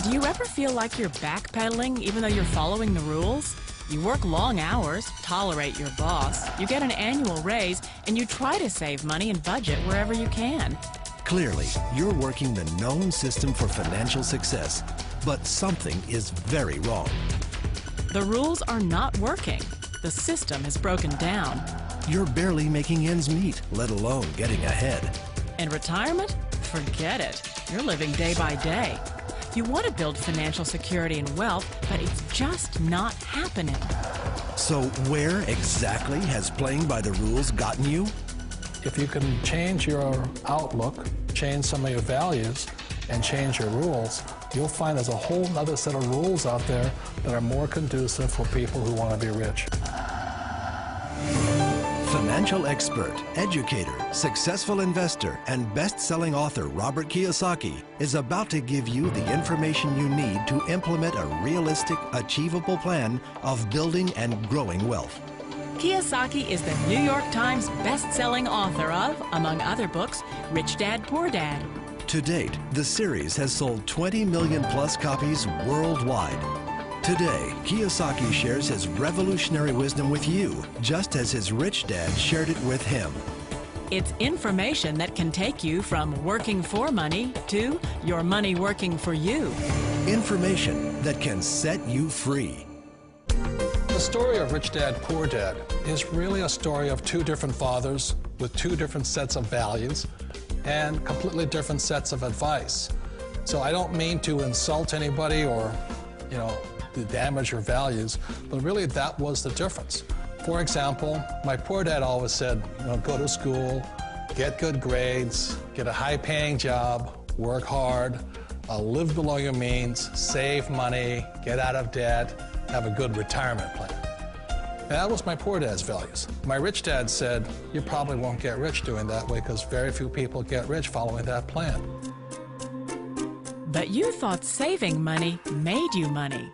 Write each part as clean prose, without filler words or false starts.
Do you ever feel like you're backpedaling even though you're following the rules? You work long hours, tolerate your boss, you get an annual raise, and you try to save money and budget wherever you can. Clearly, you're working the known system for financial success, but something is very wrong. The rules are not working. The system has broken down. You're barely making ends meet, let alone getting ahead. And retirement? Forget it. You're living day by day. You want to build financial security and wealth, but it's just not happening. So where exactly has playing by the rules gotten you? If you can change your outlook, change some of your values, and change your rules, you'll find there's a whole other set of rules out there that are more conducive for people who want to be rich. Financial expert, educator, successful investor, and best-selling author Robert Kiyosaki is about to give you the information you need to implement a realistic, achievable plan of building and growing wealth. Kiyosaki is the New York Times best-selling author of, among other books, Rich Dad, Poor Dad. To date, the series has sold 20 million plus copies worldwide. Today, Kiyosaki shares his revolutionary wisdom with you, just as his rich dad shared it with him. It's information that can take you from working for money to your money working for you. Information that can set you free. The story of Rich Dad, Poor Dad is really a story of two different fathers with two different sets of values and completely different sets of advice. So I don't mean to insult anybody or, to damage your values, but really that was the difference. For example, my poor dad always said, go to school, get good grades, get a high-paying job, work hard, live below your means, save money, get out of debt, have a good retirement plan. And that was my poor dad's values. My rich dad said, you probably won't get rich doing that way because very few people get rich following that plan. But you thought saving money made you money.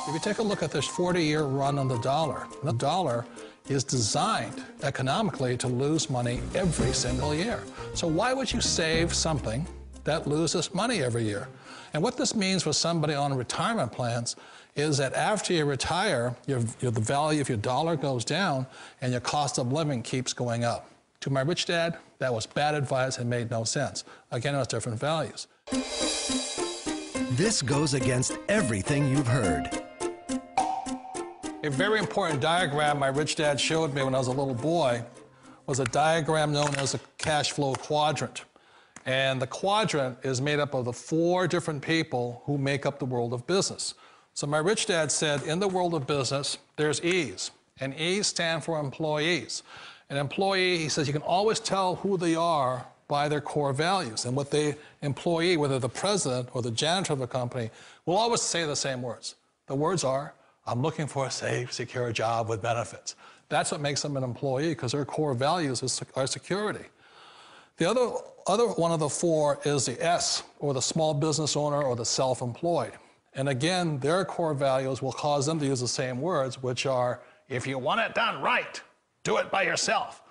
If you take a look at this 40-year run on the dollar is designed economically to lose money every single year. So why would you save something that loses money every year? And what this means for somebody on retirement plans is that after you retire, the value of your dollar goes down and your cost of living keeps going up. To my rich dad, that was bad advice and made no sense. Again, it was different values. This goes against everything you've heard. A very important diagram my rich dad showed me when I was a little boy was a diagram known as a cash flow quadrant. And the quadrant is made up of the 4 different people who make up the world of business. So my rich dad said, in the world of business, there's E's, and E's stand for employees. An employee, he says, you can always tell who they are by their core values. And what the employee, whether the president or the janitor of the company, will always say the same words. The words are, I'm looking for a safe, secure job with benefits. That's what makes them an employee, because their core values are security. The other one of the 4 is the S, or the small business owner or the self-employed. And again, their core values will cause them to use the same words, which are, if you want it done right, do it by yourself.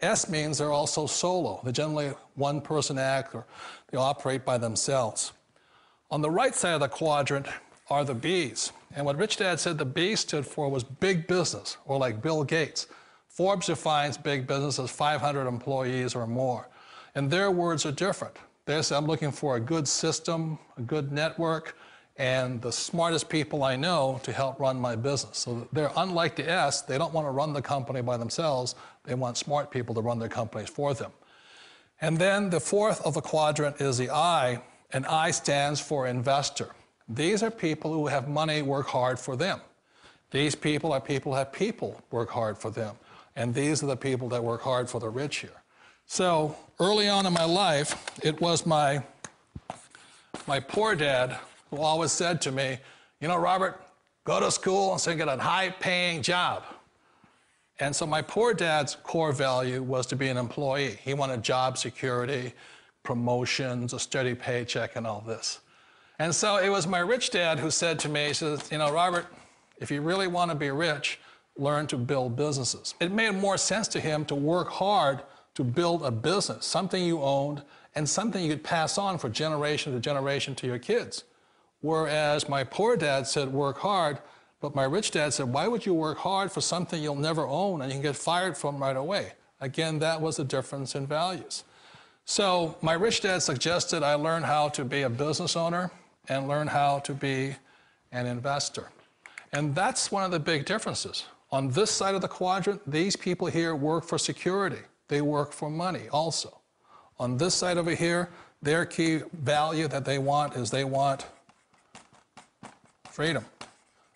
S means they're also solo. They're generally one-person act, or they operate by themselves. On the right side of the quadrant are the B's. And what Rich Dad said the B stood for was big business, or like Bill Gates. Forbes defines big business as 500 employees or more. And their words are different. They say, I'm looking for a good system, a good network, and the smartest people I know to help run my business. So they're unlike the S. They don't want to run the company by themselves. They want smart people to run their companies for them. And then the 4th of the quadrant is the I, and I stands for investor. These are people who have money work hard for them. These people are people who have people work hard for them. And these are the people that work hard for the rich here. So early on in my life, it was my poor dad who always said to me, Robert, go to school and so get a high-paying job. And so my poor dad's core value was to be an employee. He wanted job security, promotions, a steady paycheck, and all this. And so it was my rich dad who said to me, he says, Robert, if you really want to be rich, learn to build businesses. It made more sense to him to work hard to build a business, something you owned and something you could pass on for generation to generation to your kids. Whereas my poor dad said, work hard, but my rich dad said, why would you work hard for something you'll never own and you can get fired from right away? Again, that was a difference in values. So my rich dad suggested I learn how to be a business owner and learn how to be an investor. And that's one of the big differences. On this side of the quadrant, these people here work for security. They work for money also. On this side over here, their key value that they want is they want freedom.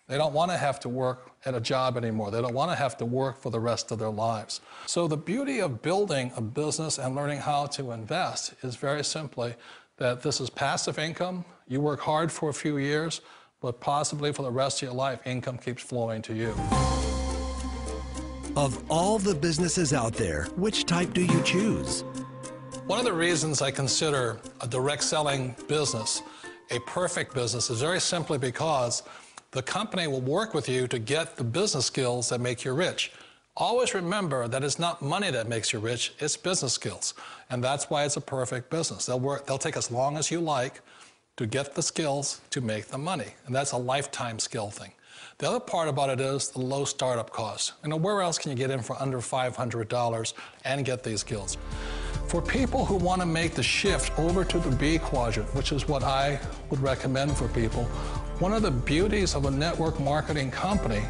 They don't want to have to work at a job anymore. They don't want to have to work for the rest of their lives. So the beauty of building a business and learning how to invest is very simply that this is passive income. You work hard for a few years, but possibly for the rest of your life, income keeps flowing to you. Of all the businesses out there, which type do you choose? One of the reasons I consider a direct selling business a perfect business is very simply because the company will work with you to get the business skills that make you rich. Always remember that it's not money that makes you rich, it's business skills. And that's why it's a perfect business. They'll take as long as you like to get the skills to make the money. And that's a lifetime skill thing. The other part about it is the low startup cost. You know, where else can you get in for under $500 and get these skills? For people who want to make the shift over to the B quadrant, which is what I would recommend for people, one of the beauties of a network marketing company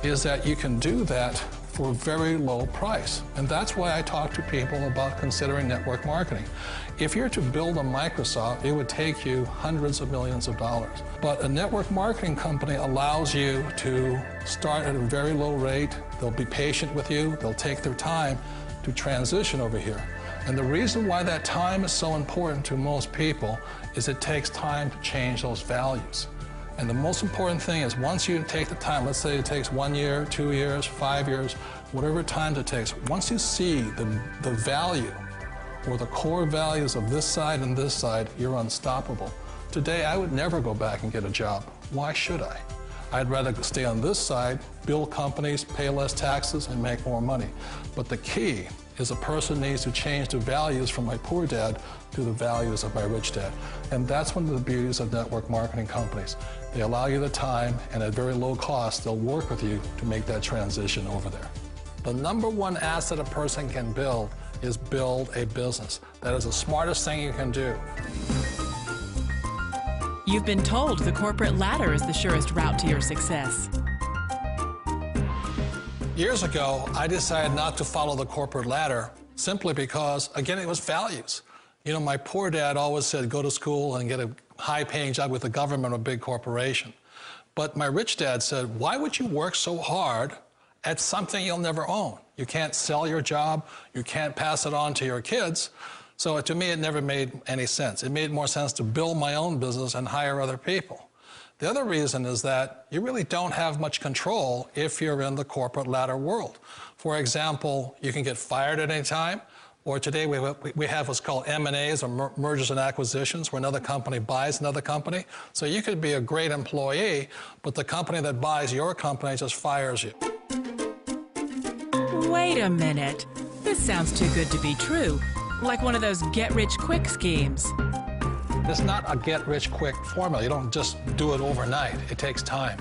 is that you can do that for a very low price. And that's why I talk to people about considering network marketing. If you're to build a Microsoft, it would take you hundreds of millions of dollars. But a network marketing company allows you to start at a very low rate. They'll be patient with you. They'll take their time to transition over here. And the reason why that time is so important to most people is it takes time to change those values. And the most important thing is once you take the time, let's say it takes 1 year, 2 years, 5 years, whatever time it takes, once you see the value or the core values of this side and this side, you're unstoppable. Today, I would never go back and get a job. Why should I? I'd rather stay on this side, build companies, pay less taxes, and make more money. But the key is a person needs to change the values from my poor dad to the values of my rich dad. And that's one of the beauties of network marketing companies. They allow you the time, and at very low cost, they'll work with you to make that transition over there. The number one asset a person can build is build a business. That is the smartest thing you can do. You've been told the corporate ladder is the surest route to your success. Years ago, I decided not to follow the corporate ladder simply because, again, it was values. You know, my poor dad always said, go to school and get a high-paying job with the government or a big corporation. But my rich dad said, why would you work so hard at something you'll never own? You can't sell your job. You can't pass it on to your kids. So to me, it never made any sense. It made more sense to build my own business and hire other people. The other reason is that you really don't have much control if you're in the corporate ladder world. For example, you can get fired at any time, or today we have what's called M&As, or mergers and acquisitions, where another company buys another company. So you could be a great employee, but the company that buys your company just fires you. Wait a minute. This sounds too good to be true. Like one of those get-rich-quick schemes. It's not a get-rich-quick formula. You don't just do it overnight. It takes time.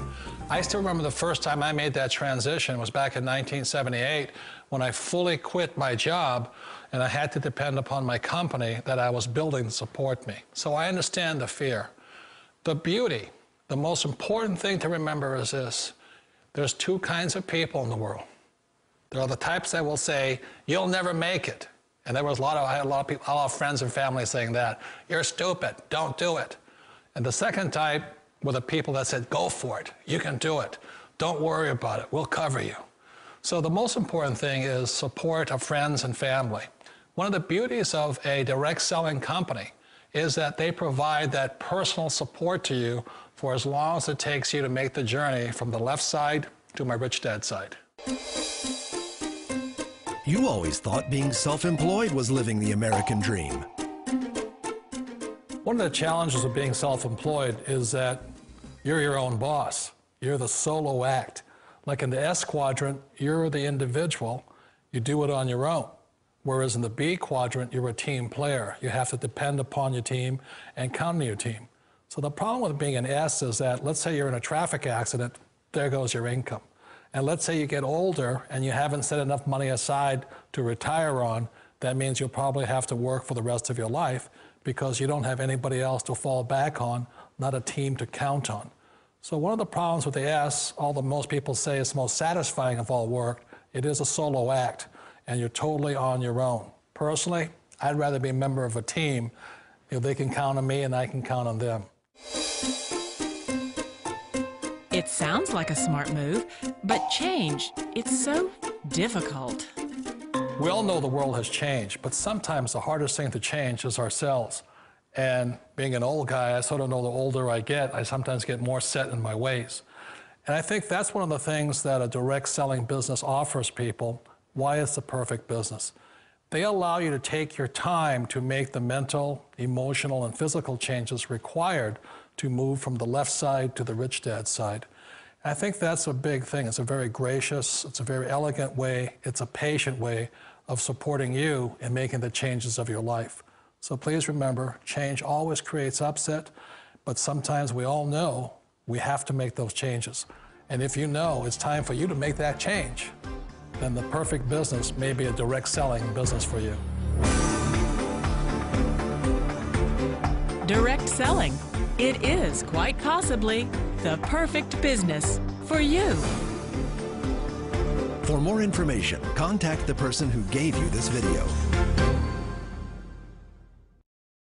I still remember the first time I made that transition was back in 1978 when I fully quit my job and I had to depend upon my company that I was building to support me. So I understand the fear. The beauty, the most important thing to remember is this. There's two kinds of people in the world. There are the types that will say, you'll never make it. And there was I had a lot of people, a lot of friends and family saying that. You're stupid, don't do it. And the second type were the people that said, go for it, you can do it. Don't worry about it, we'll cover you. So the most important thing is support of friends and family. One of the beauties of a direct selling company is that they provide that personal support to you for as long as it takes you to make the journey from the left side to my rich dad side. You always thought being self-employed was living the American dream. One of the challenges of being self-employed is that you're your own boss. You're the solo act. Like in the S quadrant, you're the individual. You do it on your own. Whereas in the B quadrant, you're a team player. You have to depend upon your team and count on your team. So the problem with being an S is that, let's say you're in a traffic accident, there goes your income. And let's say you get older and you haven't set enough money aside to retire on, that means you'll probably have to work for the rest of your life because you don't have anybody else to fall back on, not a team to count on. So one of the problems with the S, although most people say it's the most satisfying of all work, it is a solo act, and you're totally on your own. Personally, I'd rather be a member of a team. They can count on me and I can count on them. It sounds like a smart move, but change, it's so difficult. We all know the world has changed, but sometimes the hardest thing to change is ourselves. And being an old guy, I sort of know the older I get, I sometimes get more set in my ways. And I think that's one of the things that a direct selling business offers people, why it's the perfect business. They allow you to take your time to make the mental, emotional, and physical changes required to move from the left side to the rich dad side. I think that's a big thing. It's a very gracious, it's a very elegant way, it's a patient way of supporting you in making the changes of your life. So please remember, change always creates upset, but sometimes we all know we have to make those changes. And if you know it's time for you to make that change, then the perfect business may be a direct selling business for you. Direct selling. It is quite possibly the perfect business for you. For more information, contact the person who gave you this video.